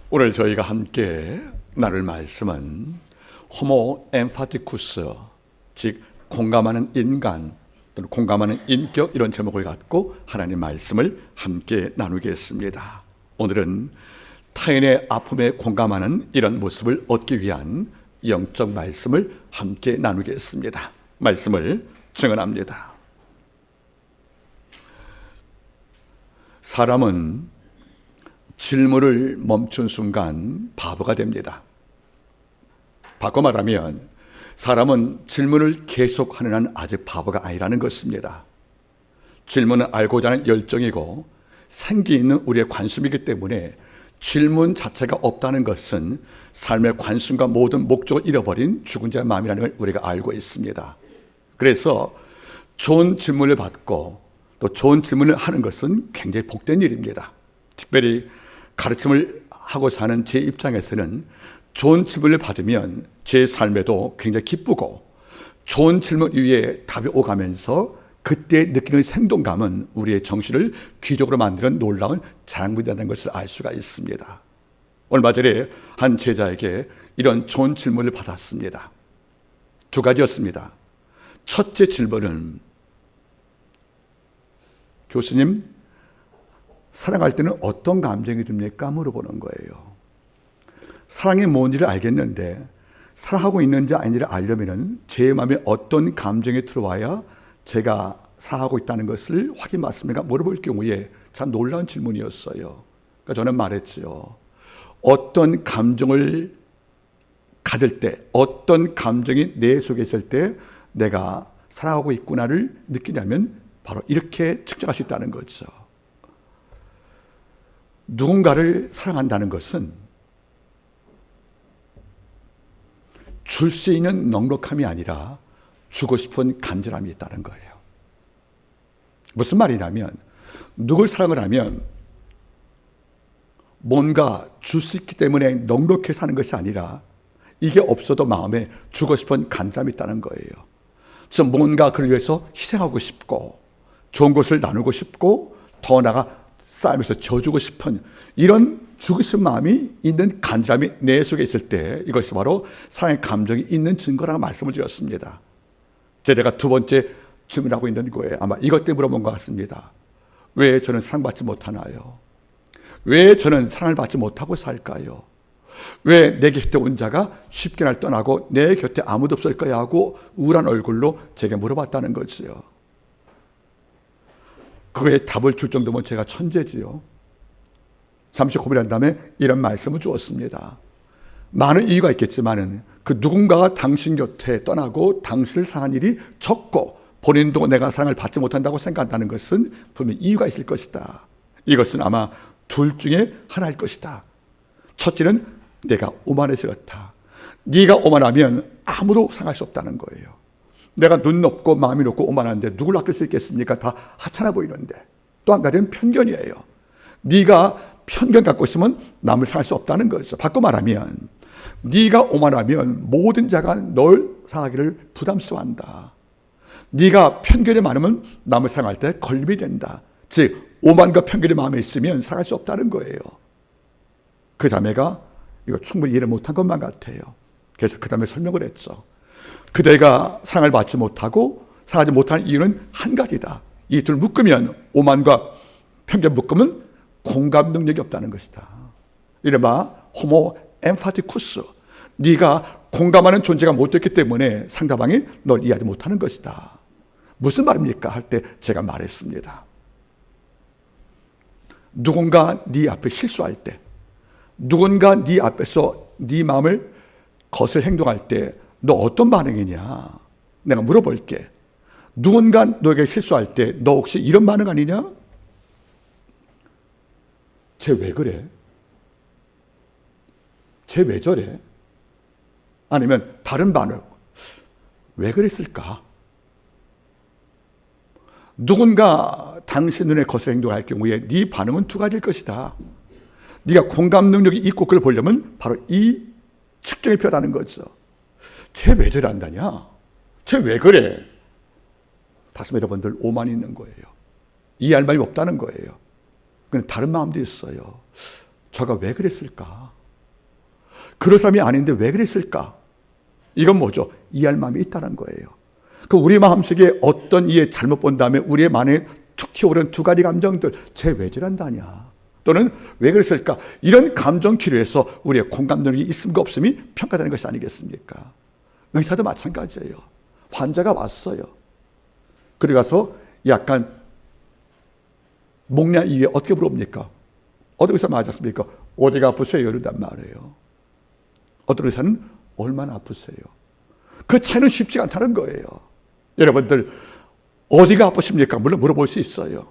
오늘 저희가 함께 나눌 말씀은 호모 엠파티쿠스, 즉 공감하는 인간 또는 공감하는 인격, 이런 제목을 갖고 하나님 말씀을 함께 나누겠습니다. 오늘은 타인의 아픔에 공감하는 이런 모습을 얻기 위한 영적 말씀을 함께 나누겠습니다. 말씀을 증언합니다. 사람은 질문을 멈춘 순간 바보가 됩니다. 바꿔 말하면 사람은 질문을 계속하는 한 아직 바보가 아니라는 것입니다. 질문은 알고자 하는 열정이고 생기 있는 우리의 관심이기 때문에 질문 자체가 없다는 것은 삶의 관심과 모든 목적을 잃어버린 죽은 자의 마음이라는 걸 우리가 알고 있습니다. 그래서 좋은 질문을 받고 또 좋은 질문을 하는 것은 굉장히 복된 일입니다. 특별히 가르침을 하고 사는 제 입장에서는 좋은 질문을 받으면 제 삶에도 굉장히 기쁘고, 좋은 질문 위에 답이 오가면서 그때 느끼는 생동감은 우리의 정신을 귀족으로 만드는 놀라운 자양분이라는 것을 알 수가 있습니다. 얼마 전에 한 제자에게 이런 좋은 질문을 받았습니다. 두 가지였습니다. 첫째 질문은, 교수님, 사랑할 때는 어떤 감정이 듭니까? 물어보는 거예요. 사랑이 뭔지를 알겠는데 사랑하고 있는지 아닌지를 알려면 제 마음에 어떤 감정이 들어와야 제가 사랑하고 있다는 것을 확인받습니까? 물어볼 경우에 참 놀라운 질문이었어요. 그러니까 저는 말했죠. 어떤 감정을 가질 때, 어떤 감정이 내 속에 있을 때 내가 사랑하고 있구나를 느끼냐면 바로 이렇게 측정할 수 있다는 거죠. 누군가를 사랑한다는 것은 줄 수 있는 넉넉함이 아니라 주고 싶은 간절함이 있다는 거예요. 무슨 말이냐면, 누굴 사랑을 하면 뭔가 줄 수 있기 때문에 넉넉히 사는 것이 아니라 이게 없어도 마음에 주고 싶은 간절함이 있다는 거예요. 그래서 뭔가 그를 위해서 희생하고 싶고 좋은 것을 나누고 싶고 더 나아가 쌓으면서 져주고 싶은 이런 주고 싶은 마음이 있는 간절함이 내 속에 있을 때 이것이 바로 사랑의 감정이 있는 증거라고 말씀을 드렸습니다. 제가 두 번째 질문하고 있는 거예요. 아마 이것 때문에 물어본 것 같습니다. 왜 저는 사랑받지 못하나요? 왜 저는 사랑을 받지 못하고 살까요? 왜 내 곁에 온 자가 쉽게 날 떠나고 내 곁에 아무도 없을 거야 하고 우울한 얼굴로 제게 물어봤다는 거지요. 그거에 답을 줄 정도면 제가 천재지요. 잠시 고민한 다음에 이런 말씀을 주었습니다. 많은 이유가 있겠지만 그 누군가가 당신 곁에 떠나고 당신을 사랑한 일이 적고 본인도 내가 사랑을 받지 못한다고 생각한다는 것은 분명히 이유가 있을 것이다. 이것은 아마 둘 중에 하나일 것이다. 첫째는 내가 오만해서 그렇다. 네가 오만하면 아무도 사랑할 수 없다는 거예요. 내가 눈 높고 마음이 높고 오만한데 누굴 아낄 수 있겠습니까? 다 하찮아 보이는데. 또 한 가지는 편견이에요. 네가 편견 갖고 있으면 남을 사랑할 수 없다는 거죠. 바꿔 말하면 네가 오만하면 모든 자가 널 사랑하기를 부담스러워한다. 네가 편견이 많으면 남을 사랑할 때 걸림이 된다. 즉 오만과 편견이 마음에 있으면 사랑할 수 없다는 거예요. 그 자매가 이거 충분히 이해를 못한 것만 같아요. 그래서 그 다음에 설명을 했죠. 그대가 사랑을 받지 못하고 사랑하지 못하는 이유는 한 가지다. 이 둘 묶으면, 오만과 편견 묶으면 공감 능력이 없다는 것이다. 이른바 호모 엠파티쿠스. 네가 공감하는 존재가 못 됐기 때문에 상대방이 널 이해하지 못하는 것이다. 무슨 말입니까? 할 때 제가 말했습니다. 누군가 네 앞에 실수할 때, 누군가 네 앞에서 네 마음을 거슬 행동할 때 너 어떤 반응이냐? 내가 물어볼게. 누군가 너에게 실수할 때 너 혹시 이런 반응 아니냐? 쟤 왜 그래? 쟤 왜 저래? 아니면 다른 반응. 왜 그랬을까? 누군가 당신 눈에 거슬 행동할 경우에 네 반응은 두 가지일 것이다. 네가 공감 능력이 있고 그걸 보려면 바로 이 측정이 필요하다는 거죠. 쟤 왜 저래 한다냐? 쟤 왜 그래? 다시 여러분들 오만이 있는 거예요. 이해할 말이 없다는 거예요. 그냥 다른 마음도 있어요. 저가 왜 그랬을까? 그럴 사람이 아닌데 왜 그랬을까? 이건 뭐죠? 이해할 마음이 있다는 거예요. 그 우리 마음속에 어떤 이해 잘못 본 다음에 우리의 만에 툭 튀어오르는 두 가지 감정들, 쟤 왜 저런다냐? 또는 왜 그랬을까? 이런 감정 기류에서 우리의 공감 능력이 있음과 없음이 평가되는 것이 아니겠습니까? 의사도 마찬가지예요. 환자가 왔어요. 그래 가서 약간 목냐 이에 어떻게 물어봅니까? 어떤 의사 맞았습니까? 어디가 아프세요? 이런단 말이에요. 어떤 의사는 얼마나 아프세요? 그 차이는 쉽지 않다는 거예요. 여러분들 어디가 아프십니까? 물론 물어볼 수 있어요.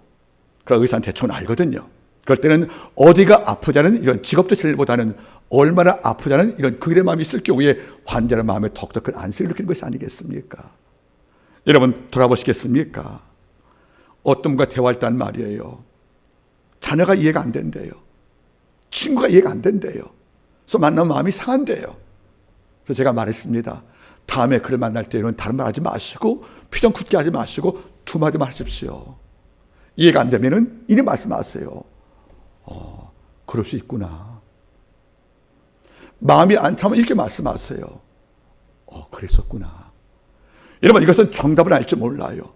그럼 의사는 대충 알거든요. 그럴 때는 어디가 아프자는 이런 직업적 진리보다는 얼마나 아프자는 이런 그의 마음이 있을 경우에 환자의 마음에 더욱더 큰 안색을 느끼는 것이 아니겠습니까? 여러분 돌아보시겠습니까? 어떤 분과 대화할 때 말이에요. 자녀가 이해가 안 된대요. 친구가 이해가 안 된대요. 그래서 만나면 마음이 상한대요. 그래서 제가 말했습니다. 다음에 그를 만날 때는 다른 말 하지 마시고 표정 굳게 하지 마시고 두 마디만 하십시오. 이해가 안 되면은 이리 말씀하세요. 그럴 수 있구나. 마음이 안 차면 이렇게 말씀하세요. 그랬었구나. 여러분 이것은 정답을 알지 몰라요.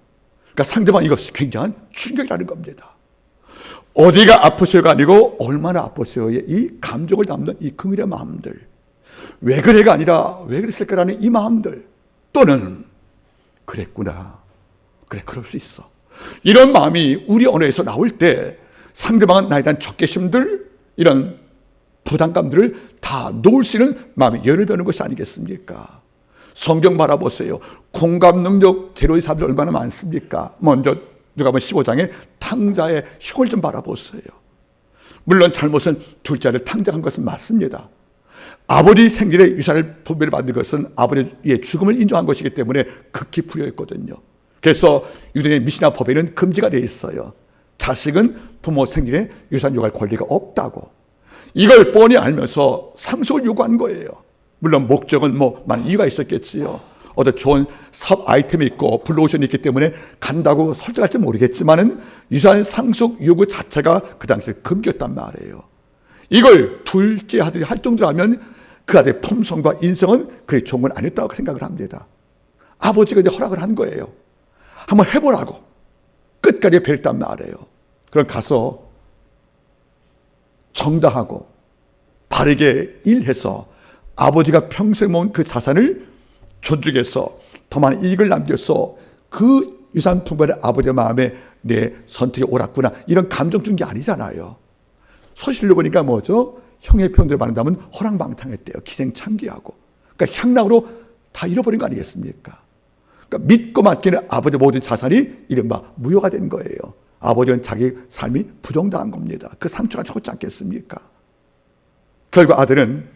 그러니까 상대방 이것이 굉장한 충격이라는 겁니다. 어디가 아프세요가 아니고 얼마나 아프세요의 이 감정을 담는 이 긍휼의 마음들, 왜 그래가 아니라 왜 그랬을까라는 이 마음들, 또는 그랬구나, 그래 그럴 수 있어, 이런 마음이 우리 언어에서 나올 때 상대방은 나에 대한 적개심들, 이런 부담감들을 다 놓을 수 있는 마음의 열을 베는 것이 아니겠습니까? 성경 바라보세요. 공감 능력 제로의 사람들이 얼마나 많습니까? 먼저 누가복음 15장에 탕자의 형을 좀 바라보세요. 물론 잘못은 둘째를 탕자한 것은 맞습니다. 아버지 생일에 유산을 분배를 받는 것은 아버지의 죽음을 인정한 것이기 때문에 극히 불효했거든요. 그래서 유대인의 미시나 법에는 금지가 되어 있어요. 자식은 부모 생일에 유산 요구할 권리가 없다고. 이걸 뻔히 알면서 상속을 요구한 거예요. 물론 목적은 많은 이유가 있었겠지요. 어떤 좋은 사업 아이템이 있고 블루오션이 있기 때문에 간다고 설득할지 모르겠지만은 유산 상속 요구 자체가 그 당시에 금기였단 말이에요. 이걸 둘째 아들이 할 정도라면 그 아들의 품성과 인성은 그리 좋은 건 아니었다고 생각을 합니다. 아버지가 이제 허락을 한 거예요. 한번 해보라고 끝까지 벨단 말이에요. 그럼 가서 정당하고 바르게 일해서 아버지가 평생 모은 그 자산을 존중해서 더 많은 이익을 남겨서 그 유산 분배를 아버지의 마음에 내 선택이 옳았구나 이런 감정 준 게 아니잖아요. 소실로 보니까 뭐죠? 형의 표현대로 말한다면 허랑방탕했대요. 기생창기하고. 그러니까 향락으로 다 잃어버린 거 아니겠습니까? 그러니까 믿고 맡기는 아버지의 모든 자산이 이른바 무효가 된 거예요. 아버지는 자기 삶이 부정당한 겁니다. 그 상처가 적지 않겠습니까? 결국 아들은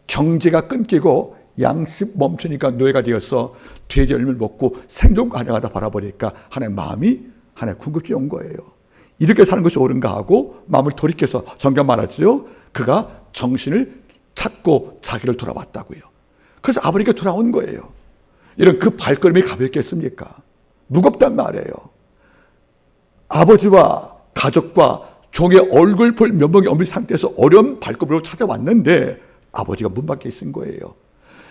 경제가 끊기고 양식 멈추니까 노예가 되어서 돼지 열매를 먹고 생존 가능하다 바라보니까 하나의 마음이 하나의 궁극증이 온 거예요. 이렇게 사는 것이 옳은가 하고 마음을 돌이켜서 정경 말하지요. 그가 정신을 찾고 자기를 돌아왔다고요. 그래서 아버지가 돌아온 거예요. 이런 그 발걸음이 가볍겠습니까? 무겁단 말이에요. 아버지와 가족과 종의 얼굴 볼 면목이 없는 상태에서 어려운 발걸음으로 찾아왔는데 아버지가 문 밖에 있은 거예요.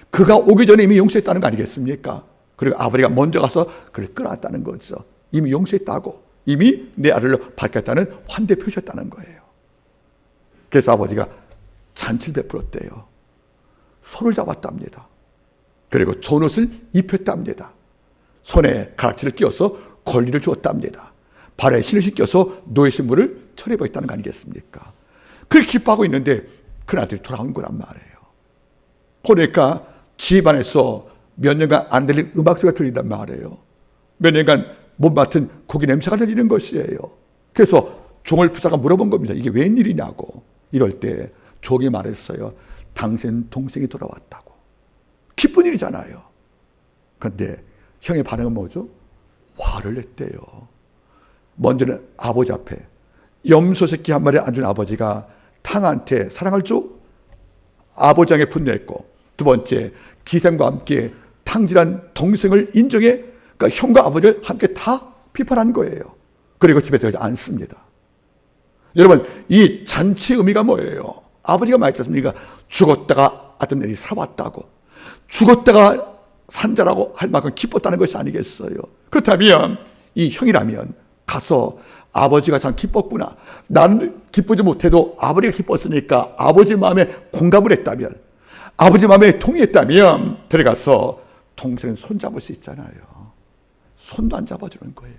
그가 오기 전에 이미 용서했다는 거 아니겠습니까? 그리고 아버지가 먼저 가서 그를 끌어왔다는 거죠. 이미 용서했다고, 이미 내 아들로 바뀌었다는 환대 표시했다는 거예요. 그래서 아버지가 잔치를 베풀었대요. 손을 잡았답니다. 그리고 좋은 옷을 입혔답니다. 손에 가락지를 끼워서 권리를 주었답니다. 발에 신을 신겨서 노예 신분을 처리해버렸다는 거 아니겠습니까? 그렇게 기뻐하고 있는데 그 아들이 돌아온 거란 말이에요. 보니까 집안에서 몇 년간 안 들린 음악소리가 들린단 말이에요. 몇 년간 못 맡은 고기 냄새가 들리는 것이에요. 그래서 종을 부자가 물어본 겁니다. 이게 웬일이냐고. 이럴 때 종이 말했어요. 당신 동생이 돌아왔다고. 기쁜 일이잖아요. 그런데 형의 반응은 뭐죠? 화를 냈대요. 먼저는 아버지 앞에 염소 새끼 한 마리 안준 아버지가 탕한테 사랑을 줘? 아버지에게 분노했고, 두 번째 기생과 함께 탕질한 동생을 인정해, 그러니까 형과 아버지를 함께 다 비판한 거예요. 그리고 집에 들어가지 않습니다. 여러분, 이 잔치의 의미가 뭐예요? 아버지가 말했지 않습니까? 죽었다가 아들들이 살아왔다고. 죽었다가 산자라고 할 만큼 기뻤다는 것이 아니겠어요? 그렇다면 이 형이라면 가서 아버지가 참 기뻤구나, 나는 기쁘지 못해도 아버지가 기뻤으니까 아버지 마음에 공감을 했다면, 아버지 마음에 동의했다면 들어가서 동생 손 잡을 수 있잖아요. 손도 안 잡아주는 거예요.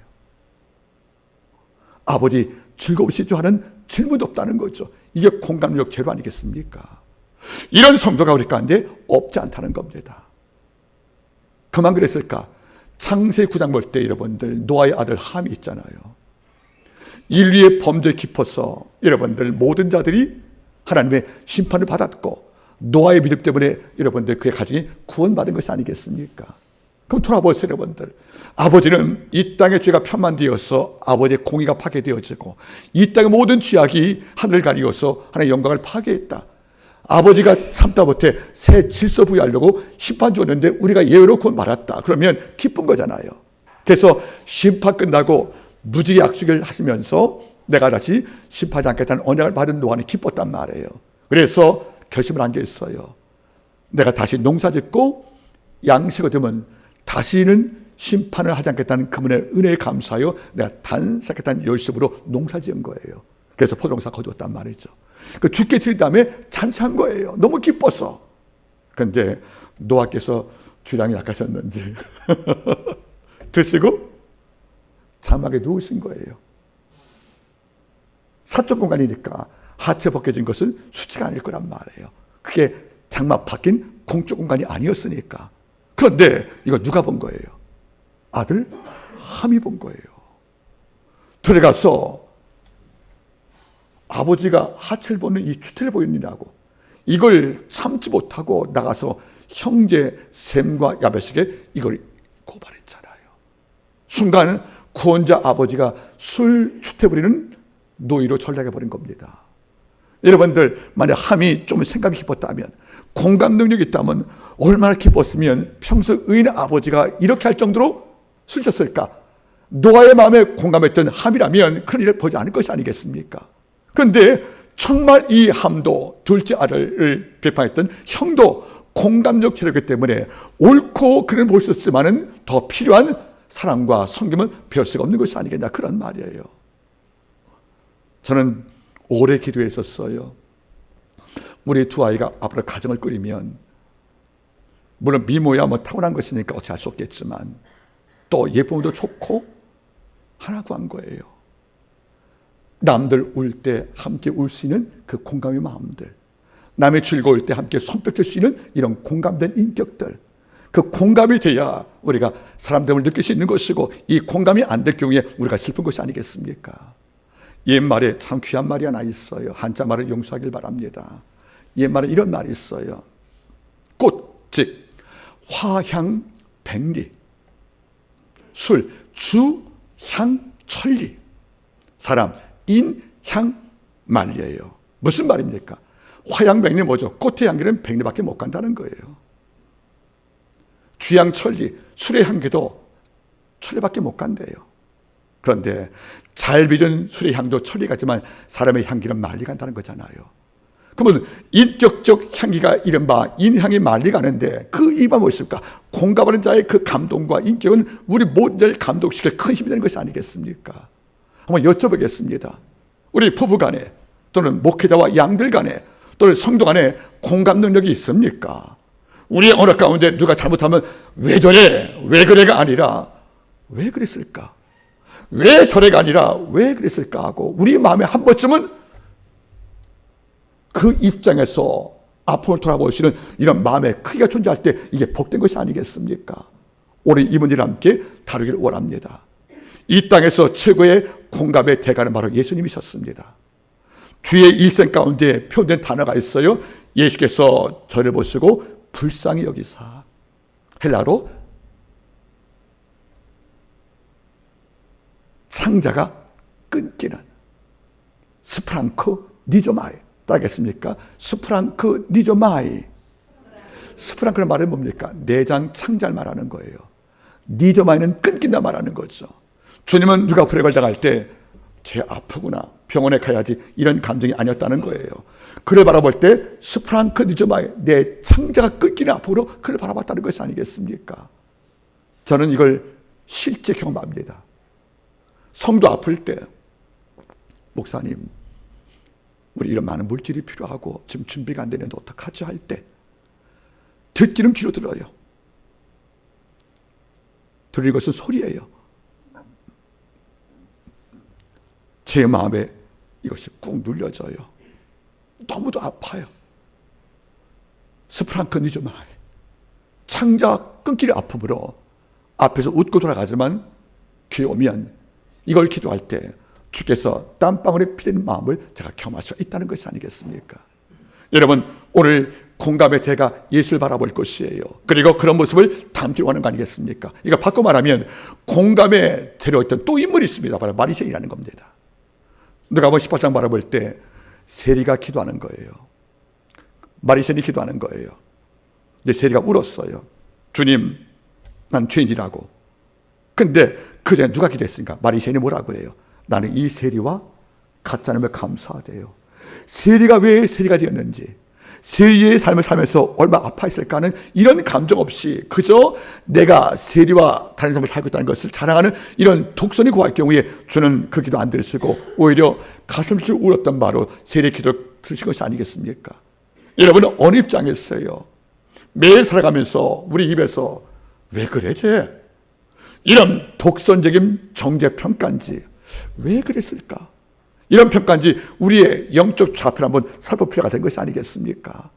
아버지 즐거우시죠? 하는 질문도 없다는 거죠. 이게 공감력 제로 아니겠습니까? 이런 성도가 우리 가운데 없지 않다는 겁니다. 그만 그랬을까? 창세기 9장 볼 때 여러분들 노아의 아들 함이 있잖아요. 인류의 범죄에 깊어서 여러분들 모든 자들이 하나님의 심판을 받았고, 노아의 믿음 때문에 여러분들 그의 가정이 구원받은 것이 아니겠습니까? 그럼 돌아보세요 여러분들. 아버지는 이 땅의 죄가 편만되어서 아버지의 공의가 파괴되어지고, 이 땅의 모든 죄악이 하늘을 가리워서 하나님의 영광을 파괴했다. 아버지가 참다 못해 새 질서 부여하려고 심판 주었는데 우리가 예외로 구원 받았다. 그러면 기쁜 거잖아요. 그래서 심판 끝나고 무지개 약속을 하시면서 내가 다시 심판하지 않겠다는 언약을 받은 노아는 기뻤단 말이에요. 그래서 결심을 한 게 있어요. 내가 다시 농사 짓고 양식을 얻으면 다시는 심판을 하지 않겠다는 그분의 은혜에 감사하여 내가 단삭했다는 열심으로 농사 지은 거예요. 그래서 포도농사 거두었단 말이죠. 그 죽게 드린 다음에 잔치한 거예요. 너무 기뻤어. 그런데 노아께서 주량이 약하셨는지 드시고 장막에 누우신 거예요. 사적 공간이니까 하체 벗겨진 것은 수치가 아닐 거란 말이에요. 그게 장막 바뀐 공적 공간이 아니었으니까. 그런데 이거 누가 본 거예요? 아들 함이 본 거예요. 들어가서 아버지가 하체를 보는 이 추태를 보이느냐고, 이걸 참지 못하고 나가서 형제 셈과 야벳에게 이걸 고발했잖아요. 순간 구원자 아버지가 술 추태 부리는 노예로 전락해버린 겁니다. 여러분들, 만약 함이 좀 생각이 깊었다면, 공감 능력이 있다면 얼마나 기뻤으면 평소 의인의 아버지가 이렇게 할 정도로 술 줬을까? 노아의 마음에 공감했던 함이라면 그런 일을 보지 않을 것이 아니겠습니까? 그런데 정말 이 함도 둘째 아들을 비판했던 형도 공감력 체력이기 때문에 옳고 그를 볼 수 있지만은 더 필요한 사랑과 섬김은 배울 수가 없는 것이 아니겠냐, 그런 말이에요. 저는 오래 기도했었어요. 우리 두 아이가 앞으로 가정을 꾸리면, 물론 미모야 뭐 타고난 것이니까 어찌 할 수 없겠지만 또 예쁨도 좋고 하나 구한 거예요. 남들 울 때 함께 울 수 있는 그 공감의 마음들, 남의 즐거울 때 함께 손뼉칠 수 있는 이런 공감된 인격들, 그 공감이 돼야 우리가 사람됨을 느낄 수 있는 것이고, 이 공감이 안 될 경우에 우리가 슬픈 것이 아니겠습니까? 옛말에 참 귀한 말이 하나 있어요. 한자 말을 용서하길 바랍니다. 옛말에 이런 말이 있어요. 꽃, 즉 화향백리, 술, 주향천리, 사람, 인향만리예요. 무슨 말입니까? 화향백리 뭐죠? 꽃의 향기는 백리밖에 못 간다는 거예요. 주향천리, 술의 향기도 천리밖에 못 간대요. 그런데 잘 빚은 술의 향도 천리 가지만 사람의 향기는 만리 간다는 거잖아요. 그러면 인격적 향기가 이른바 인향이 만리 가는데 그 이유가 무엇일까? 공감하는 자의 그 감동과 인격은 우리 모든 자를 감동시킬 큰 힘이 되는 것이 아니겠습니까? 한번 여쭤보겠습니다. 우리 부부 간에 또는 목회자와 양들 간에 또는 성도 간에 공감 능력이 있습니까? 우리의 언어 가운데 누가 잘못하면 왜 저래? 왜 그래가 아니라 왜 그랬을까? 왜 저래가 아니라 왜 그랬을까 하고 우리 마음에 한 번쯤은 그 입장에서 아픔을 돌아볼 수 있는 이런 마음의 크기가 존재할 때 이게 복된 것이 아니겠습니까? 오늘 이 문제를 함께 다루기를 원합니다. 이 땅에서 최고의 공감의 대가는 바로 예수님이셨습니다. 주의 일생 가운데 표현된 단어가 있어요. 예수께서 저를 보시고 불쌍히 여기사, 헬라로 창자가 끊기는 스프랑크 니조마이, 따겠습니까? 스프랑크 니조마이. 스프랑크는 말은 뭡니까? 내장 창자를 말하는 거예요. 니조마이는 끊긴다 말하는 거죠. 주님은 누가 불에 걸당할 때 쟤 아프구나, 병원에 가야지 이런 감정이 아니었다는 거예요. 그를 바라볼 때 스프랑크 니조마의 내 창자가 끊기는 앞으로 그를 바라봤다는 것이 아니겠습니까? 저는 이걸 실제 경험합니다. 성도 아플 때 목사님 우리 이런 많은 물질이 필요하고 지금 준비가 안 되는데 어떡하죠 할 때 듣기는 귀로 들어요. 들을 것은 소리예요. 제 마음에 이것이 꾹 눌려져요. 너무도 아파요. 스프랑크 니조마의 창자 끊기는 아픔으로 앞에서 웃고 돌아가지만 귀에 오면 이걸 기도할 때 주께서 땀방울에 피는 마음을 제가 경험할 수 있다는 것이 아니겠습니까? 여러분 오늘 공감의 대가 예수를 바라볼 것이에요. 그리고 그런 모습을 담기로 하는 거 아니겠습니까? 이거 바꿔 말하면 공감의 대로 있던 또 인물이 있습니다. 바로 마리새인이라는 겁니다. 누가복음 18장 바라볼 때 세리가 기도하는 거예요. 마리새인이 기도하는 거예요. 근데 세리가 울었어요. 주님 난 죄인이라고. 근데 그 전에 누가 기도했습니까? 마리새인이 뭐라고 그래요? 나는 이 세리와 같지 않음을 감사하대요. 세리가 왜 세리가 되었는지, 세리의 삶을 살면서 얼마나 아파했을까 하는 이런 감정 없이 그저 내가 세리와 다른 삶을 살고 있다는 것을 자랑하는 이런 독선이 고할 경우에 주는 그 기도 안 들으시고 오히려 가슴을 쭉 울었던 바로 세리의 기도 들으신 것이 아니겠습니까? 여러분은 어느 입장에서요? 매일 살아가면서 우리 입에서 왜 그래 쟤? 이런 독선적인 정죄평가인지 왜 그랬을까? 이런 평가인지 우리의 영적 좌표를 한번 살펴볼 필요가 된 것이 아니겠습니까?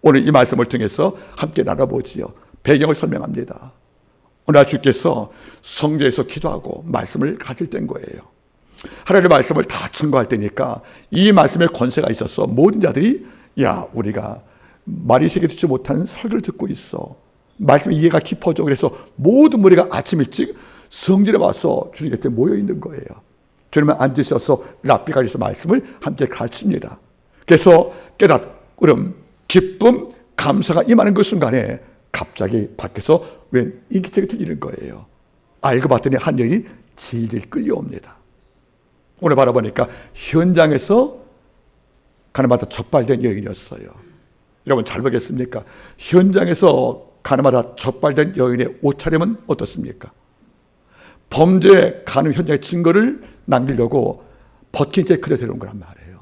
오늘 이 말씀을 통해서 함께 나눠보지요. 배경을 설명합니다. 오늘 주께서 성전에서 기도하고 말씀을 가질 때인 거예요. 하나님의 말씀을 다 증거할 때니까 이 말씀에 권세가 있어서 모든 자들이 야 우리가 말이 새겨 듣지 못하는 설교를 듣고 있어. 말씀의 이해가 깊어져. 그래서 모든 무리가 아침 일찍 성전에 와서 주님 곁에 모여 있는 거예요. 주님은 앉으셔서 랍비가 있어서 말씀을 함께 가르칩니다. 그래서 깨닫음, 기쁨, 감사가 임하는 그 순간에 갑자기 밖에서 웬 인기척이 들리는 거예요. 알고 봤더니 한 여인이 질질 끌려옵니다. 오늘 바라보니까 현장에서 가늠하다 적발된 여인이었어요. 여러분 잘 보겠습니까? 현장에서 가늠하다 적발된 여인의 옷차림은 어떻습니까? 범죄 가늠 현장의 증거를 남기려고 벗긴 채 그대로 데려온 거란 말이에요.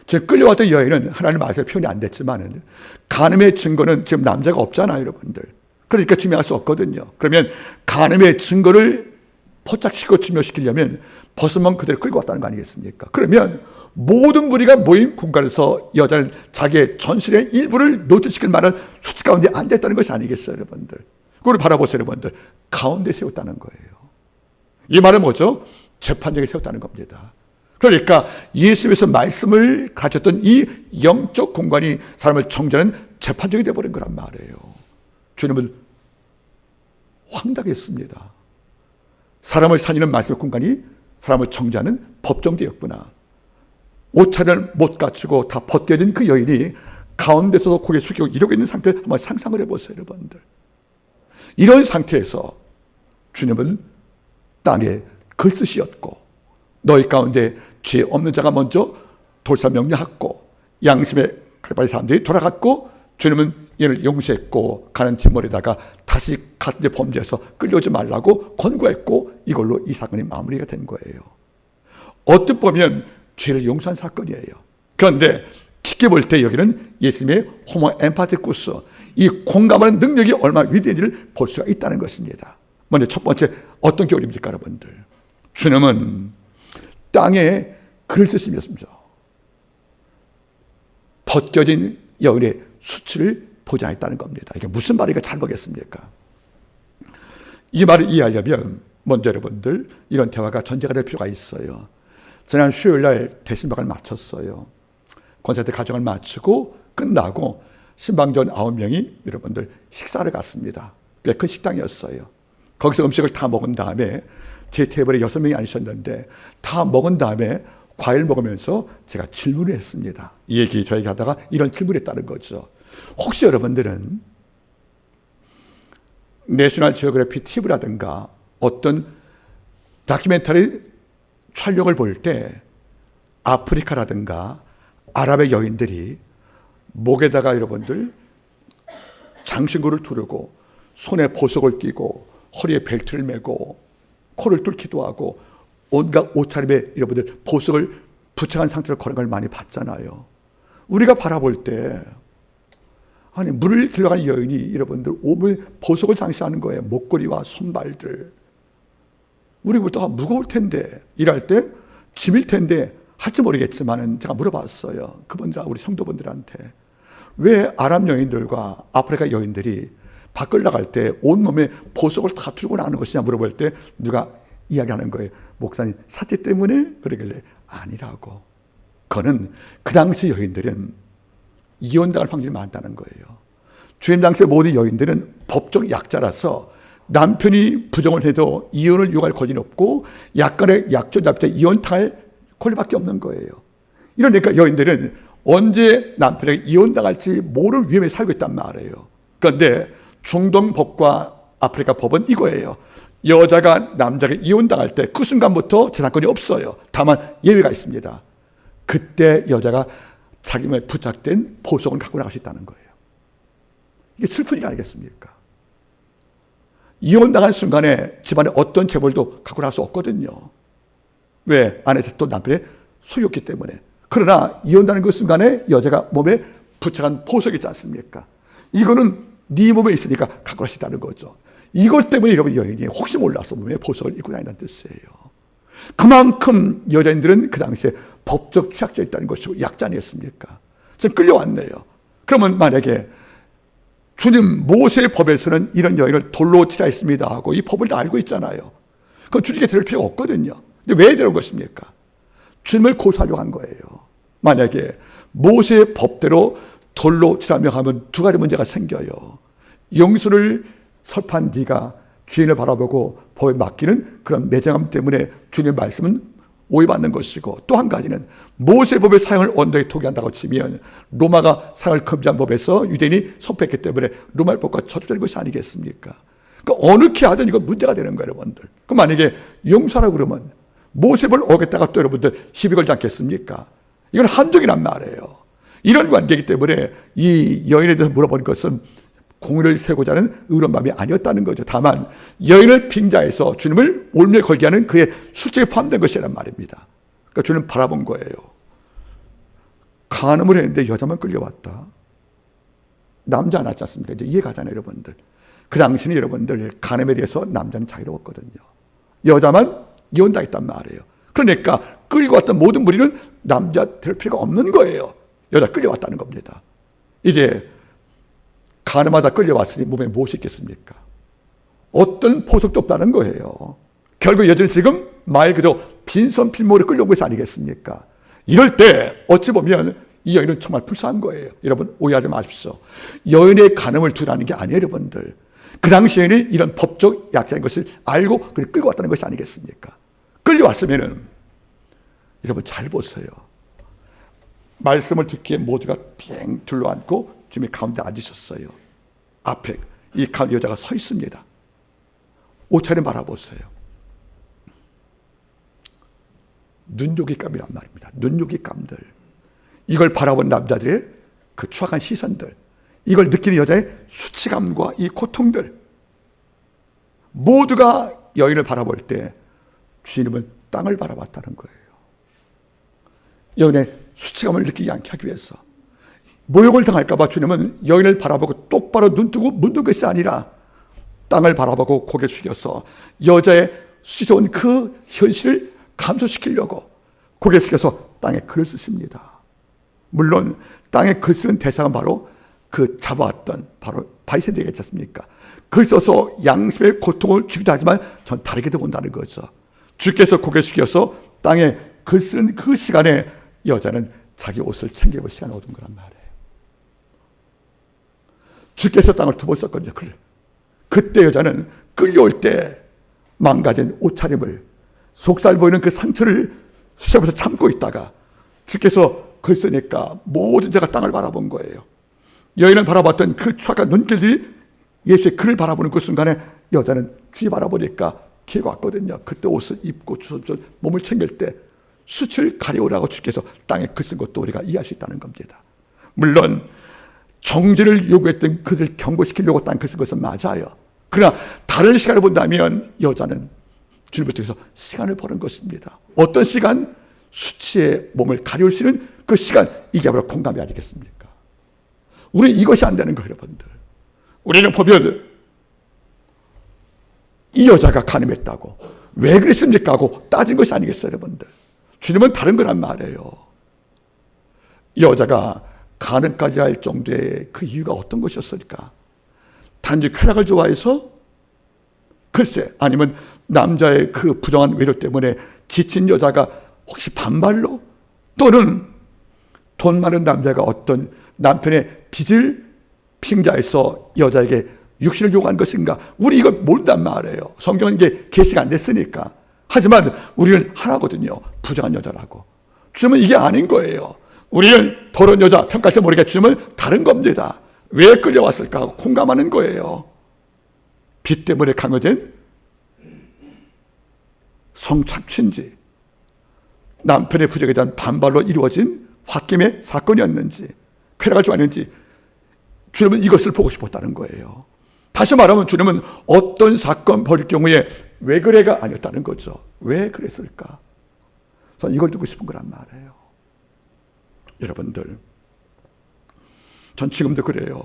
지금 끌려왔던 여인은 하나님 말씀에 표현이 안 됐지만 간음의 증거는 지금 남자가 없잖아요, 여러분들. 그러니까 증명할 수 없거든요. 그러면 간음의 증거를 포착시키고 증명시키려면 벗은만 그대로 끌고 왔다는 거 아니겠습니까? 그러면 모든 무리가 모인 공간에서 여자는 자기의 전신의 일부를 노출시킬 만한 수치 가운데 앉아있다는 것이 아니겠어요, 여러분들. 그걸 바라보세요, 여러분들. 가운데 세웠다는 거예요. 이 말은 뭐죠? 재판장에 세웠다는 겁니다. 그러니까 예수님께서 말씀을 가졌던 이 영적 공간이 사람을 정죄하는 재판장이 되어버린 거란 말이에요. 주님은 황당했습니다. 사람을 살리는 말씀의 공간이 사람을 정죄하는 법정되었구나. 옷차림을 못 갖추고 다 벗겨진 그 여인이 가운데서 고개 숙이고 이러고 있는 상태를 한번 상상을 해보세요, 여러분들. 이런 상태에서 주님은 땅에 글쓰시었고 너희 가운데 죄 없는 자가 먼저 돌사 명령하고 양심에 가까이 사람들이 돌아갔고 주님은 얘를 용서했고 가는 뒷머리다가 다시 같은 범죄에서 끌려오지 말라고 권고했고 이걸로 이 사건이 마무리가 된 거예요. 어떻게 보면 죄를 용서한 사건이에요. 그런데 깊게 볼 때 여기는 예수님의 호모 엠파티쿠스, 이 공감하는 능력이 얼마나 위대한지를 볼 수가 있다는 것입니다. 먼저 첫 번째 어떤 교리입니까, 여러분들? 주님은 땅에 글을 쓰시면서 벗겨진 여인의 수치를 보지 않았다는 겁니다. 이게 무슨 말인가 잘 보겠습니까? 이 말을 이해하려면 먼저 여러분들 이런 대화가 전제가 될 필요가 있어요. 지난 수요일날 대신방을 마쳤어요. 권사들 가정을 마치고 끝나고 신방전 9명이 여러분들 식사를 갔습니다. 꽤 큰 식당이었어요. 거기서 음식을 다 먹은 다음에 제 테이블에 6명이 앉으셨는데 다 먹은 다음에 과일 먹으면서 제가 질문을 했습니다. 이 얘기 저에게 하다가 이런 질문을 했다는 거죠. 혹시 여러분들은 내셔널 지오그래피 TV라든가 어떤 다큐멘터리 촬영을 볼 때 아프리카라든가 아랍의 여인들이 목에다가 여러분들 장신구를 두르고 손에 보석을 끼고 허리에 벨트를 메고 코를 뚫기도 하고 온갖 옷차림에 여러분들 보석을 부착한 상태로 걸은 걸 많이 봤잖아요. 우리가 바라볼 때 아니 물을 길러가는 여인이 여러분들 몸에 보석을 장식하는 거예요. 목걸이와 손발들. 우리보다 무거울 텐데 일할 때 짐일 텐데 할지 모르겠지만은 제가 물어봤어요. 그분들 우리 성도분들한테 왜 아랍 여인들과 아프리카 여인들이 밖을 나갈 때 온몸에 보석을 다 들고 나가는 것이냐 물어볼 때 누가 이야기하는 거예요. 목사님 사치 때문에 그러길래 아니라고. 그거는 그 당시 여인들은 이혼당할 확률이 많다는 거예요. 주님 당시 모든 여인들은 법적 약자라서 남편이 부정을 해도 이혼을 요구할 권리는 없고 약간의 약점 잡을 때 이혼 당할 권리밖에 없는 거예요. 이러니까 여인들은 언제 남편에게 이혼당할지 모를 위험에 살고 있단 말이에요. 그런데 중동 법과 아프리카 법은 이거예요. 여자가 남자에게 이혼당할 때 그 순간부터 재산권이 없어요. 다만 예외가 있습니다. 그때 여자가 자기 몸에 부착된 보석을 갖고 나갈 수 있다는 거예요. 이게 슬픈 일 아니겠습니까? 이혼당한 순간에 집안에 어떤 재물도 갖고 나갈 수 없거든요. 왜? 아내에서 또 남편의 소유였기 때문에. 그러나 이혼당하는 그 순간에 여자가 몸에 부착한 보석이 있지 않습니까? 이거는 네 몸에 있으니까 갖고 갈 수 있다는 거죠. 이것 때문에 여러분 여인이 혹시 몰라서 몸에 보석을 입고 다닌다는 뜻이에요. 그만큼 여자인들은 그 당시에 법적 취약져 있다는 것이고 약자 아니었습니까? 좀 끌려왔네요. 그러면 만약에 주님 모세의 법에서는 이런 여인을 돌로 치라 했습니다 하고 이 법을 다 알고 있잖아요. 그건 주님께 데려올 필요가 없거든요. 근데 왜 데려온 것입니까? 주님을 고소하려고 한 거예요. 만약에 모세의 법대로 돌로 치라며 하면 두 가지 문제가 생겨요. 영수를 설파한 네가 주인을 바라보고 법에 맡기는 그런 매장함 때문에 주님의 말씀은 오해받는 것이고, 또 한 가지는 모세법의 사용을 언덕에 토기한다고 치면 로마가 사용을 금지한 법에서 유대인이 선포했기 때문에 로마의 법과 저주되는 것이 아니겠습니까? 그러니까 어느 게 하든 이거 문제가 되는 거예요, 여러분들. 그럼 만약에 용서하라고 그러면 모세법을 어겼다가 또 여러분들 시비 걸지 않겠습니까? 이건 한정이란 말이에요. 이런 관계이기 때문에 이 여인에 대해서 물어본 것은 공의를 세우고자 하는 의로운 마음이 아니었다는 거죠. 다만 여인을 빙자해서 주님을 올무에 걸게 하는 그의 술책에 포함된 것이란 말입니다. 그러니까 주님 바라본 거예요. 간음을 했는데 여자만 끌려왔다. 남자 안 왔지 않습니까? 이제 이해가잖아요, 여러분들. 그 당시는 여러분들 간음에 대해서 남자는 자유로웠거든요. 여자만 이혼당했단 말이에요. 그러니까 끌고 왔던 모든 무리는 남자 될 필요가 없는 거예요. 여자 끌려왔다는 겁니다. 이제 간음하다 끌려왔으니 몸에 무엇이 있겠습니까? 어떤 보석도 없다는 거예요. 결국 여자는 지금 말 그대로 빈손빈모로 끌려온 것이 아니겠습니까? 이럴 때 어찌 보면 이 여인은 정말 불쌍한 거예요. 여러분 오해하지 마십시오. 여인의 간음을 두라는 게 아니에요, 여러분들. 그 당시에는 이런 법적 약자인 것을 알고 끌고 왔다는 것이 아니겠습니까? 끌려왔으면은 여러분 잘 보세요. 말씀을 듣기에 모두가 빙 둘러앉고 주님이 가운데 앉으셨어요. 앞에 이 가운데 여자가 서 있습니다. 옷차림 바라보세요. 눈요기감이란 말입니다. 눈요기감들. 이걸 바라본 남자들의 그 추악한 시선들, 이걸 느끼는 여자의 수치감과 이 고통들, 모두가 여인을 바라볼 때 주님은 땅을 바라봤다는 거예요. 여인의 수치감을 느끼지 않게 하기 위해서. 모욕을 당할까 봐 주님은 여인을 바라보고 똑바로 눈뜨고 묻는 것이 아니라 땅을 바라보고 고개 숙여서 여자의 수치스러운 그 현실을 감소시키려고 고개 숙여서 땅에 글을 쓰십니다. 물론 땅에 글 쓰는 대상은 바로 그 잡아왔던 바로 바리새인들이 있지 않습니까? 글 써서 양심의 고통을 주기도 하지만 전 다르게도 본다는 거죠. 주께서 고개 숙여서 땅에 글 쓰는 그 시간에 여자는 자기 옷을 챙겨볼 시간을 얻은 거란 말이에요. 주께서 땅을 두 번 썼거든요. 그때 여자는 끌려올 때 망가진 옷차림을, 속살 보이는 그 상처를 수시하면서 참고 있다가 주께서 글 쓰니까 모든 자가 땅을 바라본 거예요. 여인을 바라봤던 그 추악한 눈길들이 예수의 글을 바라보는 그 순간에 여자는 주님 바라보니까 기회가 왔거든요. 그때 옷을 입고 몸을 챙길 때 수치를 가려우라고 주께서 땅에 글쓴 것도 우리가 이해할 수 있다는 겁니다. 물론 정죄를 요구했던 그들을 경고시키려고 땅에 글쓴 것은 맞아요. 그러나 다른 시간을 본다면 여자는 주님을 통해서 시간을 버는 것입니다. 어떤 시간? 수치의 몸을 가려울 수 있는 그 시간, 이게 바로 공감이 아니겠습니까? 우리는 이것이 안 되는 거예요, 여러분들. 우리는 보면 이 여자가 간음했다고 왜 그랬습니까 하고 따진 것이 아니겠어요, 여러분들. 주님은 다른 거란 말이에요. 이 여자가 간음까지 할 정도의 그 이유가 어떤 것이었을까? 단지 쾌락을 좋아해서? 글쎄, 아니면 남자의 그 부정한 외로 때문에 지친 여자가 혹시 반발로? 또는 돈 많은 남자가 어떤 남편의 빚을 핑자해서 여자에게 육신을 요구한 것인가? 우리 이걸 모른단 말이에요. 성경은 이게 계시가 안 됐으니까. 하지만 우리는 하나거든요. 부정한 여자라고. 주님은 이게 아닌 거예요. 우리는 더러운 여자 평가할지 모르겠지만 주님은 다른 겁니다. 왜 끌려왔을까 하고 공감하는 거예요. 빚 때문에 강요된 성착취인지 남편의 부정에 대한 반발로 이루어진 홧김의 사건이었는지 쾌락을 좋아했는지 주님은 이것을 보고 싶었다는 거예요. 다시 말하면 주님은 어떤 사건 벌일 경우에 왜 그래가 아니었다는 거죠. 왜 그랬을까? 저는 이걸 듣고 싶은 거란 말이에요. 여러분들, 전 지금도 그래요.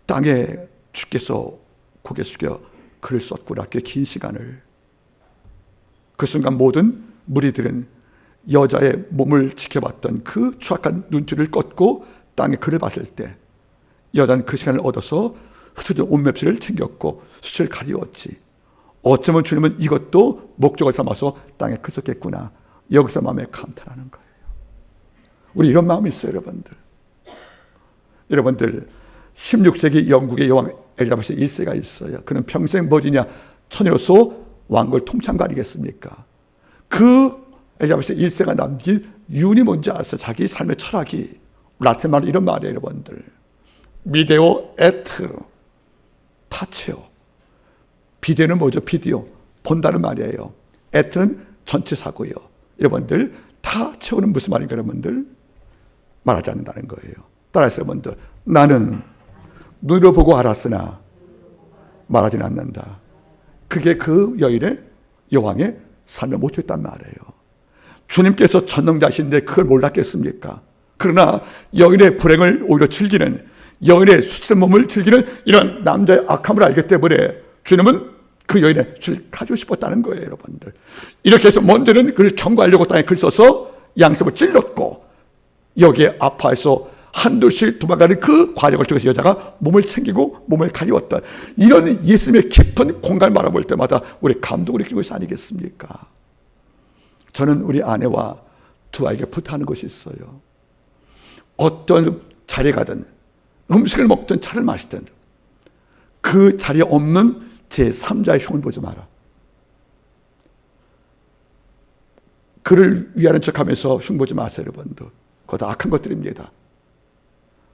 땅에 주께서 고개 숙여 글을 썼구나. 꽤 긴 시간을. 그 순간 모든 무리들은 여자의 몸을 지켜봤던 그 추악한 눈줄을 꺾고 땅에 글을 봤을 때 여자는 그 시간을 얻어서 흩어진 옷맵시를 챙겼고 수치를 가리웠지. 어쩌면 주님은 이것도 목적을 삼아서 땅에 글 썼겠구나. 여기서 마음에 감탄하는 거예요. 우리 이런 마음이 있어요, 여러분들. 여러분들 16세기 영국의 여왕 엘리자베스 1세가 있어요. 그는 평생 뭐지냐? 처녀로서 왕국을 통치한 거 아니겠습니까? 그 엘리자베스 1세가 남긴 유언이 뭔지 아세요? 자기 삶의 철학이 라틴 말로 이런 말이에요, 여러분들. 미데오 에트 타체오. 비디오는 뭐죠? 비디오. 본다는 말이에요. 에트는 전치사고요. 여러분들 타체오는 무슨 말인가 여러분들? 말하지 않는다는 거예요. 따라서 여러분들, 나는 눈으로 보고 알았으나 말하지는 않는다. 그게 그 여인의 여왕의 삶의 모토였단 말이에요. 주님께서 전능자신데 그걸 몰랐겠습니까? 그러나 여인의 불행을 오히려 즐기는, 여인의 수치된 몸을 즐기는 이런 남자의 악함을 알기 때문에 주님은 그 여인의 수치를 가지고 싶었다는 거예요, 여러분들. 이렇게 해서 먼저는 그를 경고하려고 땅에 글 써서 양심을 찔렀고, 여기에 아파해서 한둘씩 도망가는 그 과정을 통해서 여자가 몸을 챙기고 몸을 가리웠다. 이런 예수님의 깊은 공간을 바라볼 때마다 우리 감동을 느끼는 것이 아니겠습니까? 저는 우리 아내와 두 아이에게 부탁하는 것이 있어요. 어떤 자리에 가든 음식을 먹든 차를 마시든 그 자리에 없는 제3자의 흉을 보지 마라. 그를 위하는 척하면서 흉 보지 마세요, 여러분들. 그거 다 악한 것들입니다.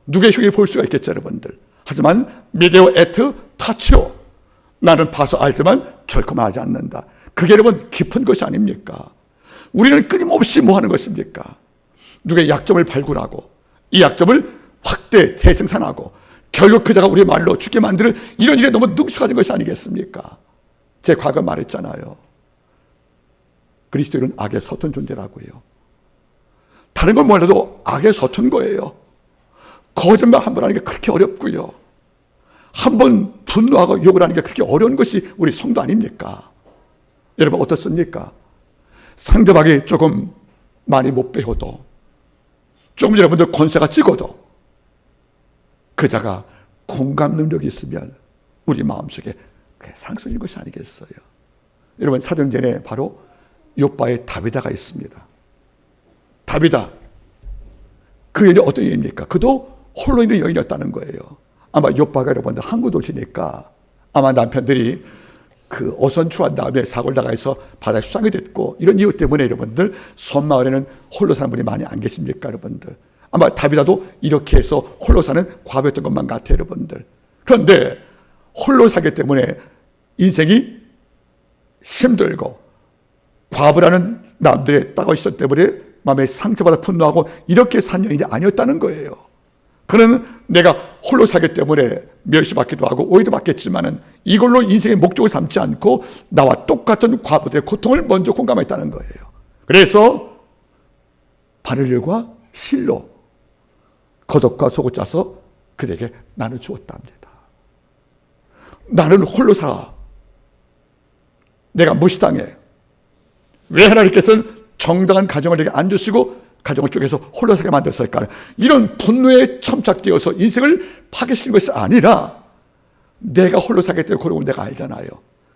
누구의 흉이 볼 수가 있겠죠, 여러분들. 하지만 미데오 에트 타치오. 나는 봐서 알지만 결코 말하지 않는다. 그게 여러분 깊은 것이 아닙니까? 우리는 끊임없이 뭐 하는 것입니까? 누구의 약점을 발굴하고 이 약점을 확대 재생산하고 결국 그자가 우리의 말로 죽게 만드는 이런 일에 너무 능숙해진 것이 아니겠습니까? 제 과거 말했잖아요. 그리스도인은 악의 서툰 존재라고요. 다른 건 몰라도 악의 서툰 거예요. 거짓말 한 번 하는 게 그렇게 어렵고요. 한 번 분노하고 욕을 하는 게 그렇게 어려운 것이 우리 성도 아닙니까? 여러분 어떻습니까? 상대방이 조금 많이 못 배워도, 조금 여러분들 권세가 찍어도 그자가 공감 능력이 있으면 우리 마음속에 상승인 것이 아니겠어요? 여러분 사도행전에 바로 욥바의 다비다가 있습니다. 다비다, 그 여인이 어떤 여인입니까? 그도 홀로 있는 여인이었다는 거예요. 아마 욥바가 여러분들 항구 도시니까 아마 남편들이 그 어선 추한 다음에 사고를 당해서 바다에 수상이 됐고 이런 이유 때문에 여러분들 섬마을에는 홀로 사는 분이 많이 안 계십니까, 여러분들? 아마 다비다도 이렇게 해서 홀로 사는 과부였던 것만 같아요, 여러분들. 그런데 홀로 살기 때문에 인생이 힘들고 과부라는 남들의 따가운 시선 때문에 마음에 상처받아 분노하고 이렇게 산 여인이 아니었다는 거예요. 그는 내가 홀로 살기 때문에 멸시받기도 하고 오해도 받겠지만은 이걸로 인생의 목적을 삼지 않고 나와 똑같은 과부들의 고통을 먼저 공감했다는 거예요. 그래서 바늘과 실로 겉옷과 속옷 짜서 그에게 나눠주었답니다. 나는 홀로 살아. 내가 무시당해. 왜 하나님께서는 정당한 가정을 내게 안 주시고 가정을 쪼개서 홀로 살게 만들었을까? 이런 분노에 첨착되어서 인생을 파괴시킨 것이 아니라 내가 홀로 살기 때문에 그런 걸 내가 알잖아요.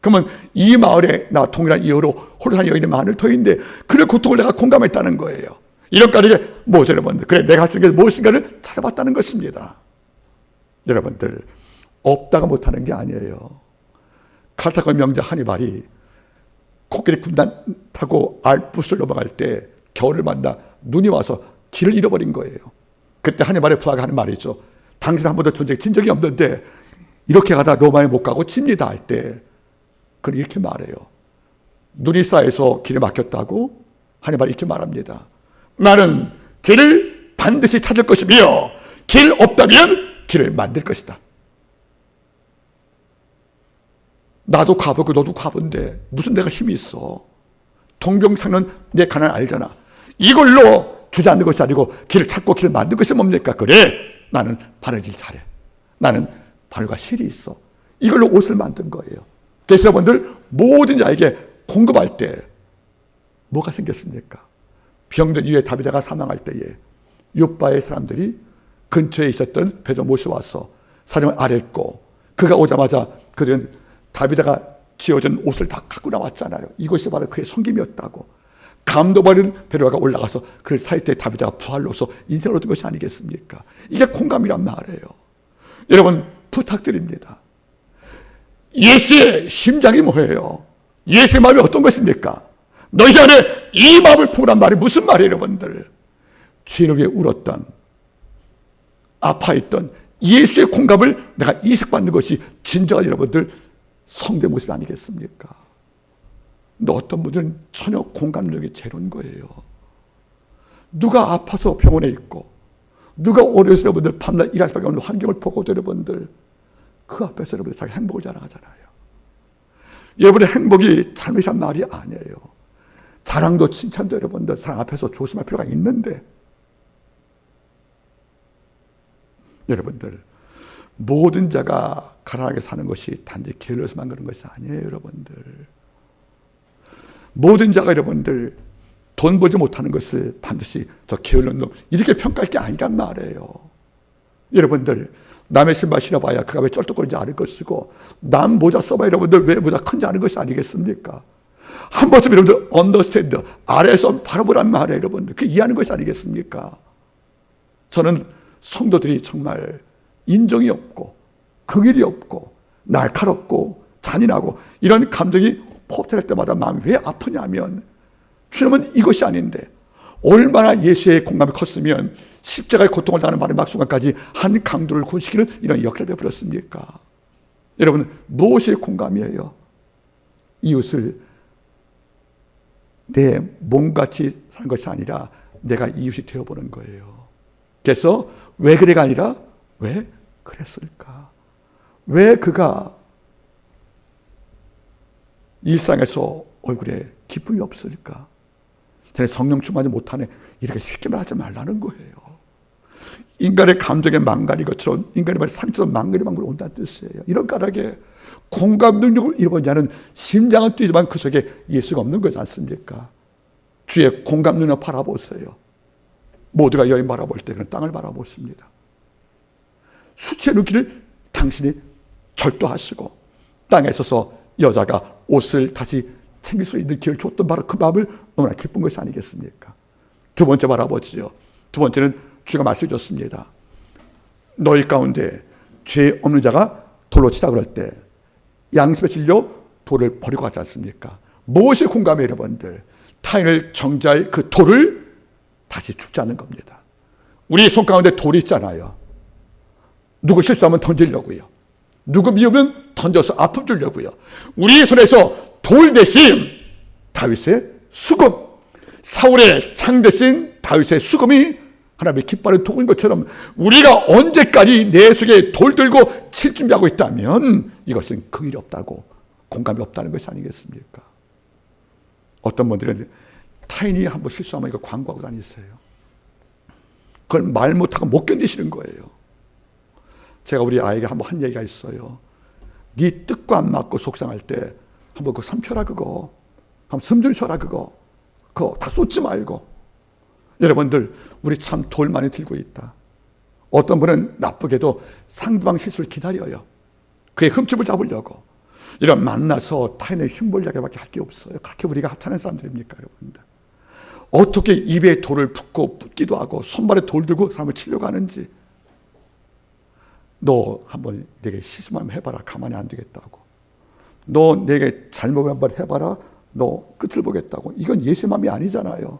그러면 이 마을에 나 동일한 이유로 홀로 사는 여인이 많을 터인데 그의 고통을 내가 공감했다는 거예요. 이런 까닭에 뭐죠 여러분들? 그래 내가 쓴 게 무엇인가를 찾아봤다는 것입니다. 여러분들 없다가 못하는 게 아니에요. 카르타고 명자 하니발이 코끼리 군단 타고 알프스를 넘어갈 때 겨울을 만나 눈이 와서 길을 잃어버린 거예요. 그때 하니발의 부하가 하는 말이죠. 당신 한 번도 전쟁에 진 적이 없는데 이렇게 가다 로마에 못 가고 집니다 할 때 그는 이렇게 말해요. 눈이 쌓여서 길에 막혔다고 하니발이 이렇게 말합니다. 나는 길을 반드시 찾을 것이며 길 없다면 길을 만들 것이다. 나도 과부고 너도 과부인데 무슨 내가 힘이 있어. 동병상련 내 가난 알잖아. 이걸로 주저앉는 것이 아니고 길을 찾고 길을 만든 것이 뭡니까? 그래 나는 바느질 잘해. 나는 바늘과 실이 있어. 이걸로 옷을 만든 거예요. 그래서 여러분들 모든 자에게 공급할 때 뭐가 생겼습니까? 병든 이후에 다비다가 사망할 때에 욥바의 사람들이 근처에 있었던 배도 모셔와서 사령을 아랬고 그가 오자마자 그들은 다비다가 지어준 옷을 다 갖고 나왔잖아요. 이것이 바로 그의 섬김이었다고. 감동받은 베로아가 올라가서 그를 살 때 다비다가 부활로서 인생을 얻은 것이 아니겠습니까? 이게 공감이란 말이에요. 여러분 부탁드립니다. 예수의 심장이 뭐예요? 예수의 마음이 어떤 것입니까? 너희 안에 이 마음을 품으란 말이 무슨 말이에요 여러분들? 주인을 위해 울었던 아파했던 예수의 공감을 내가 이식받는 것이 진정한 여러분들 성대 모습 아니겠습니까? 근데 어떤 분들은 전혀 공감력이 제로인 거예요. 누가 아파서 병원에 있고 누가 어려서 여러분들 밤낮 일할 수밖에 없는 환경을 보고도 여러분들 그 앞에서 여러분들 자기 행복을 자랑하잖아요. 여러분의 행복이 잘못한 말이 아니에요. 자랑도 칭찬도 여러분들 사랑 앞에서 조심할 필요가 있는데 여러분들 모든 자가 가난하게 사는 것이 단지 게을러서만 그런 것이 아니에요 여러분들. 모든 자가 여러분들 돈 벌지 못하는 것을 반드시 저 게을른 놈 이렇게 평가할 게 아니란 말이에요. 여러분들 남의 신발 신어봐야 그가 왜 쩔뚝거리는지 아는 것이고 남 모자 써봐야 여러분들 왜 모자 큰지 아는 것이 아니겠습니까? 한 번쯤 여러분들 언더스탠드 아래에서 바라보란 말이에요 여러분들. 그 이해하는 것이 아니겠습니까? 저는 성도들이 정말 인정이 없고 긍휼이 없고 날카롭고 잔인하고 이런 감정이 포탈할 때마다 마음이 왜 아프냐면 주님은 이것이 아닌데 얼마나 예수의 공감이 컸으면 십자가의 고통을 당하는 마지막 순간까지 한 강도를 구원시키는 이런 역할을 베풀었습니까? 여러분 무엇이 공감이에요? 이웃을 내 몸같이 사는 것이 아니라 내가 이웃이 되어보는 거예요. 그래서 왜 그래가 아니라 왜 그랬을까? 왜 그가 일상에서 얼굴에 기쁨이 없을까? 쟤네 성령 충만하지 못하네. 이렇게 쉽게 말하지 말라는 거예요. 인간의 감정에 망가린 것처럼 인간의 말에 상처로 망가린 방법으로 온다는 뜻이에요. 이런 까닭에 공감 능력을 잃어본 자는 심장은 뛰지만 그 속에 예수가 없는 거지 않습니까? 주의 공감 능력 바라보세요. 모두가 여인 바라볼 때 그는 땅을 바라보십니다. 수치의 눈길을 당신이 절도하시고 땅에 있어서 여자가 옷을 다시 챙길 수 있는 기회를 줬던 바로 그 마음을 너무나 기쁜 것이 아니겠습니까? 두 번째 바라보지요. 두 번째는 주가 말씀해 줬습니다. 너희 가운데 죄 없는 자가 돌로 치다 그럴 때 양심에 질려 돌을 버리고 가지 않습니까? 무엇이 공감해 여러분들? 타인을 정죄할 그 돌을 다시 죽지 않는 겁니다. 우리 손 가운데 돌이 있잖아요. 누구 실수하면 던지려고요. 누구 미우면 던져서 아픔 주려고요. 우리 손에서 돌 대신 다윗의 수금, 사울의 창 대신 다윗의 수금이 하나님의 깃발을 두고 있는 것처럼 우리가 언제까지 내 속에 돌 들고 칠 준비하고 있다면 이것은 그 일이 없다고, 공감이 없다는 것이 아니겠습니까? 어떤 분들은 타인이 한번 실수하면 이거 광고하고 다니세요. 그걸 말 못하고 못 견디시는 거예요. 제가 우리 아이에게 한번 한 얘기가 있어요. 네 뜻과 안 맞고 속상할 때 한번 그거 삼켜라, 그거. 한번 숨 좀 쉬어라, 그거 다 쏟지 말고. 여러분들, 우리 참 돌 많이 들고 있다. 어떤 분은 나쁘게도 상대방 실수를 기다려요. 그의 흠집을 잡으려고. 이런 만나서 타인의 흉볼자기밖에 할 게 없어요. 그렇게 우리가 하찮은 사람들입니까, 여러분들? 어떻게 입에 돌을 붓고 붓기도 하고 손발에 돌 들고 사람을 치려고 하는지. 너 한번 내게 시습 한번 해봐라. 가만히 안 두겠다고. 너 내게 잘못을 한번 해봐라. 너 끝을 보겠다고. 이건 예수의 마음이 아니잖아요.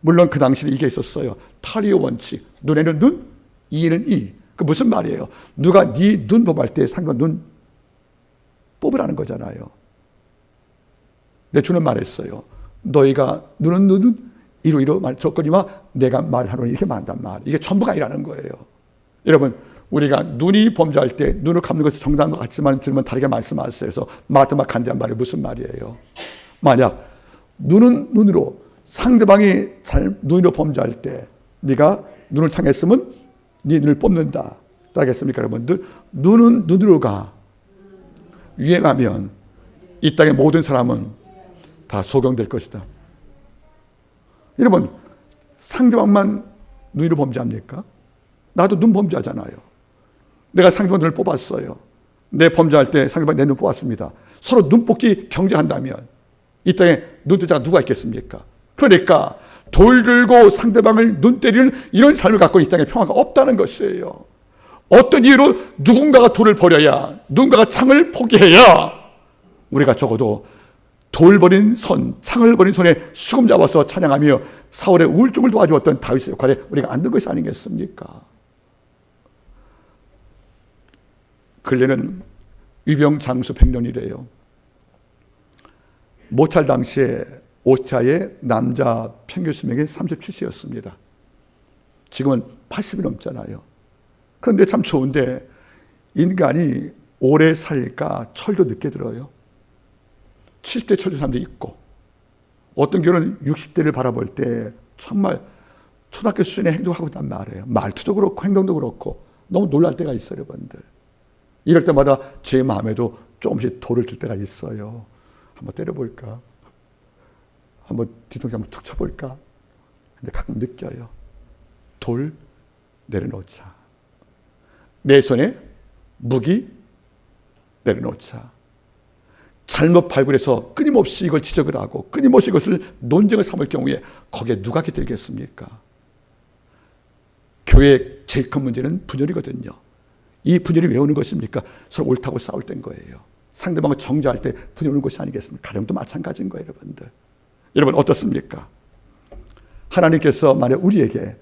물론 그 당시에 이게 있었어요. 타리오 원칙. 눈에는 눈, 이에는 이. 그 무슨 말이에요? 누가 네 눈 뽑을 때 상관 눈 뽑으라는 거잖아요. 내 주는 말했어요. 너희가 눈은 눈은 이로 말했거니와 내가 말하노니 이렇게 말한단 말. 이게 전부가 아니라는 거예요. 여러분, 우리가 눈이 범죄할 때 눈을 감는 것이 정당한 것 같지만 주님은 다르게 말씀하셨어요. 그래서 마지막 간대한 말이 무슨 말이에요? 만약 눈은 눈으로 상대방이 눈으로 범죄할 때 네가 눈을 상했으면 네 눈을 뽑는다. 따겠습니까, 여러분들? 눈은 눈으로가 유행하면 이 땅의 모든 사람은 다 소경될 것이다. 여러분, 상대방만 눈으로 범죄합니까? 나도 눈 범죄하잖아요. 내가 상대방 눈을 뽑았어요. 내 범죄할 때 상대방 내 눈 뽑았습니다. 서로 눈 뽑기 경쟁한다면 이 땅에 눈뜨자가 누가 있겠습니까? 그러니까 돌 들고 상대방을 눈 때리는 이런 삶을 갖고 이 땅에 평화가 없다는 것이에요. 어떤 이유로 누군가가 돌을 버려야, 누군가가 창을 포기해야 우리가 적어도 돌 버린 손, 창을 버린 손에 수금 잡아서 찬양하며 사울의 우울증을 도와주었던 다윗의 역할에 우리가 앉는 것이 아니겠습니까? 근래는 위병 장수 100년이래요. 모찰 당시에 오차의 남자 평균 수명이 37세였습니다. 지금은 80이 넘잖아요. 그런데 참 좋은데 인간이 오래 살까 철도 늦게 들어요. 70대 철든 사람도 있고, 어떤 경우는 60대를 바라볼 때 정말 초등학교 수준의 행동을 하고 있단 말이에요. 말투도 그렇고 행동도 그렇고 너무 놀랄 때가 있어요, 여러분들. 이럴 때마다 제 마음에도 조금씩 돌을 줄 때가 있어요. 한번 때려볼까? 한번 뒤통수 한번 툭 쳐볼까? 근데 가끔 느껴요. 돌 내려놓자. 내 손에 무기 내려놓자. 잘못 발굴해서 끊임없이 이걸 지적을 하고 끊임없이 이것을 논쟁을 삼을 경우에 거기에 누가 깃들겠습니까? 교회의 제일 큰 문제는 분열이거든요. 이 분열이 왜 오는 것입니까? 서로 옳다고 싸울 때인 거예요. 상대방을 정죄할 때 분열이 오는 것이 아니겠습니까? 가정도 마찬가지인 거예요, 여러분들. 여러분 어떻습니까? 하나님께서 만약 우리에게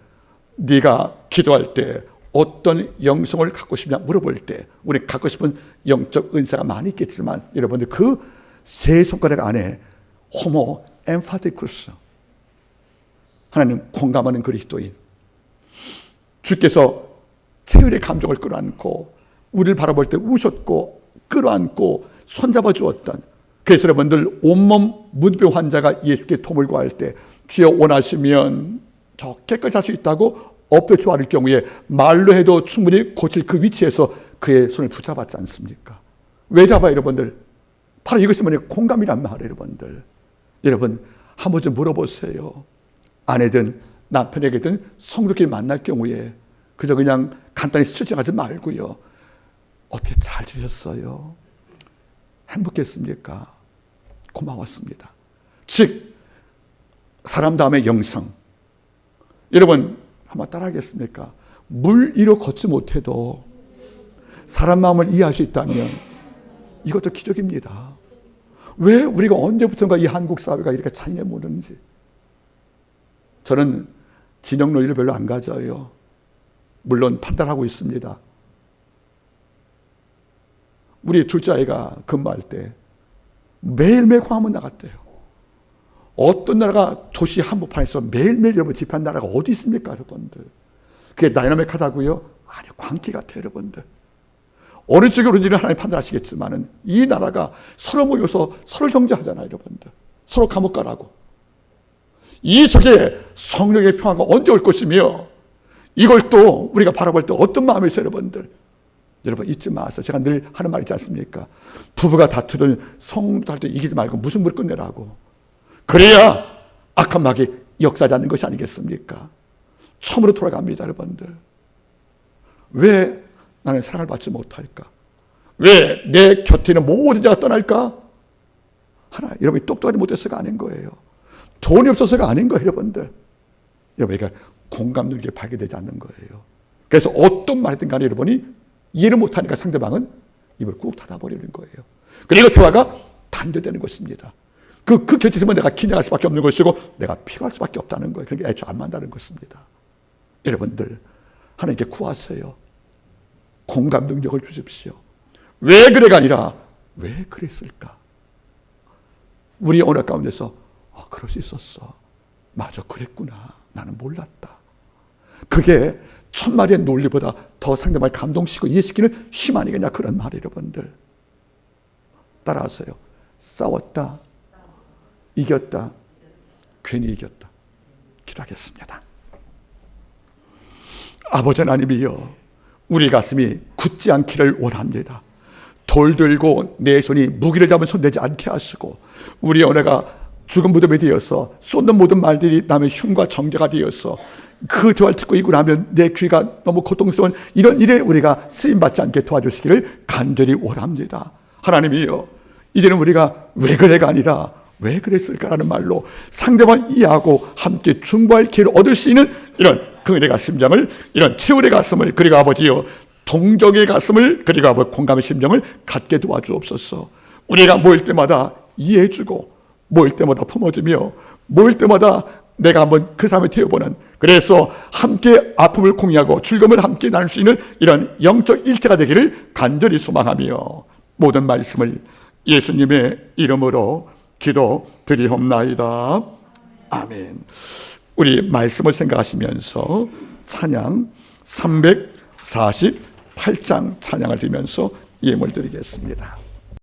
네가 기도할 때 어떤 영성을 갖고 싶냐 물어볼 때 우리 갖고 싶은 영적 은사가 많이 있겠지만 여러분들 그 세 손가락 안에 호모 엠파티쿠스, 하나님 공감하는 그리스도인, 주께서 체혈의 감정을 끌어안고 우리를 바라볼 때 우셨고 끌어안고 손잡아 주었던, 그래서 여러분들 온몸 문병 환자가 예수께 도움을 구할 때 주여 원하시면 저 깨끗할 수 있다고 엎드려 구할 경우에 말로 해도 충분히 고칠 그 위치에서 그의 손을 붙잡았지 않습니까? 왜 잡아요, 여러분들? 바로 이것이 뭐냐? 공감이란 말이에요, 여러분들. 여러분 한 번 좀 물어보세요. 아내든 남편에게든 성도끼리 만날 경우에 그저 그냥 간단히 스트레칭하지 말고요. 어떻게 잘 지내셨어요? 행복했습니까? 고마웠습니다. 즉 사람 다음에 영성. 여러분 한번 따라하겠습니까? 물 위로 걷지 못해도 사람 마음을 이해할 수 있다면 이것도 기적입니다. 왜 우리가 언제부턴가 이 한국 사회가 이렇게 잔인해 보는지. 저는 진영 논리를 별로 안 가져요. 물론 판단하고 있습니다. 우리 둘째 아이가 근무할 때 매일매일 광화문 나갔대요. 어떤 나라가 도시 한복판에서 매일매일 여러분 집회한 나라가 어디 있습니까, 여러분들? 그게 다이나믹하다고요? 아니, 광기 같아요, 여러분들. 어느 쪽으로인지는 하나님 판단하시겠지만은 이 나라가 서로 모여서 서로 정죄하잖아요, 여러분들. 서로 감옥 가라고. 이 속에 성령의 평화가 언제 올 것이며, 이걸 또 우리가 바라볼 때 어떤 마음이 있어요, 여러분들? 여러분 잊지 마세요. 제가 늘 하는 말 있지 않습니까? 부부가 다투든 성도 다투든 이기지 말고 무슨 무릎 끝내라고. 그래야 악한 마귀 역사하지 않는 것이 아니겠습니까? 처음으로 돌아갑니다, 여러분들. 왜 나는 사랑을 받지 못할까? 왜 내 곁에 있는 모든 자가 떠날까? 하나, 여러분이 똑똑하지 못해서가 아닌 거예요. 돈이 없어서가 아닌 거예요, 여러분들. 여러분이 공감 능력이 발견되지 않는 거예요. 그래서 어떤 말이든 간에 여러분이 이해를 못하니까 상대방은 입을 꾹 닫아버리는 거예요. 그리고 대화가 단절되는 것입니다. 그 곁에 있으면 내가 긴장할 수밖에 없는 것이고 내가 필요할 수밖에 없다는 거예요. 그러니까 애초에 안 만나는 것입니다. 여러분들, 하나님께 구하세요. 공감 능력을 주십시오. 왜 그래가 아니라 왜 그랬을까? 우리 오늘 가운데서 그럴 수 있었어. 맞아, 그랬구나. 나는 몰랐다. 그게 천마리의 논리보다 더 상대방을 감동시키고 이해시키는 힘 아니겠냐, 그런 말이 여러분들. 따라하세요. 싸웠다. 이겼다. 괜히 이겼다. 기도하겠습니다. 아버지 하나님이여, 우리 가슴이 굳지 않기를 원합니다. 돌 들고 내 손이 무기를 잡은 손 내지 않게 하시고, 우리 언어가 죽은 무덤이 되어서 쏟는 모든 말들이 남의 흉과 정죄가 되어서 그 대화를 듣고 있고 나면 내 귀가 너무 고통스러운 이런 일에 우리가 쓰임받지 않게 도와주시기를 간절히 원합니다. 하나님이여, 이제는 우리가 왜 그래가 아니라 왜 그랬을까라는 말로 상대방 이해하고 함께 중보할 기회를 얻을 수 있는 이런 긍휼의 심정을, 이런 태울의 가슴을, 그리고 아버지여 동정의 가슴을, 그리고 아버지 공감의 심정을 갖게 도와주옵소서. 우리가 모일 때마다 이해해주고, 모일 때마다 품어주며, 모일 때마다 내가 한번 그 삶을 태워보는, 그래서 함께 아픔을 공유하고 즐거움을 함께 나눌 수 있는 이런 영적 일체가 되기를 간절히 소망하며 모든 말씀을 예수님의 이름으로 기도드리옵나이다. 아멘. 우리 말씀을 생각하시면서 찬양 348장 찬양을 드리면서 예물 드리겠습니다.